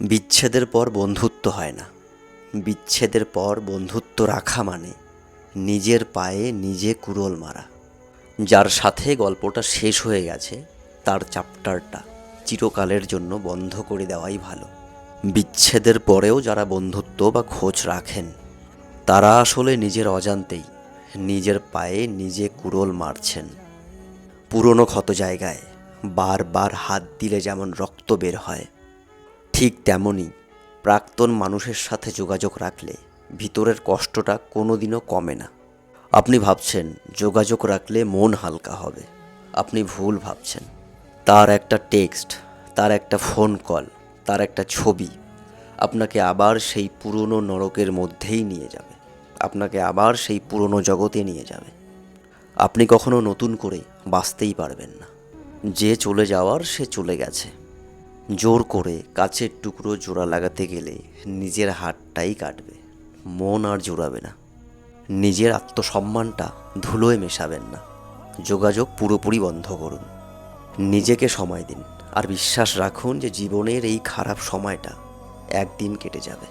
বিচ্ছেদের পর বন্ধুত্ব হয় না। বিচ্ছেদের পর বন্ধুত্ব রাখা মানে নিজের পায়ে নিজে কুড়োল মারা। যার সাথে গল্পটা শেষ হয়ে গেছে তার চ্যাপ্টারটা চিরকালের জন্য বন্ধ করে দেওয়াই ভালো। বিচ্ছেদের পরেও যারা বন্ধুত্ব বা খোঁজ রাখেন তারা আসলে নিজের অজান্তেই নিজের পায়ে নিজে কুড়োল মারছেন। পুরনো ক্ষত জায়গায় বারবার হাত দিলে যেমন রক্ত বের হয়, ঠিক তেমনই প্রাক্তন মানুষের সাথে যোগাযোগ রাখলে ভিতরের কষ্টটা কোনোদিনও কমে না। আপনি ভাবছেন যোগাযোগ রাখলে মন হালকা হবে, আপনি ভুল ভাবছেন। তার একটা টেক্সট, তার একটা ফোন কল, তার একটা ছবি আপনাকে আবার সেই পুরনো নরকের মধ্যেই নিয়ে যাবে, আপনাকে আবার সেই পুরনো জগতে নিয়ে যাবে। আপনি কখনো নতুন করে বাঁচতেই পারবেন না। যে চলে যাওয়ার সে চলে গেছে। জোর করে কাচের টুকরো জোড়া লাগাতে গেলে নিজের হাতটাই কাটবে, মন আর জোড়াবে না। নিজের আত্মসম্মানটা ধুলোয় মেশাবেন না। যোগাযোগ পুরোপুরি বন্ধ করুন। নিজেকে সময় দিন আর বিশ্বাস রাখুন যে জীবনের এই খারাপ সময়টা একদিন কেটে যাবে।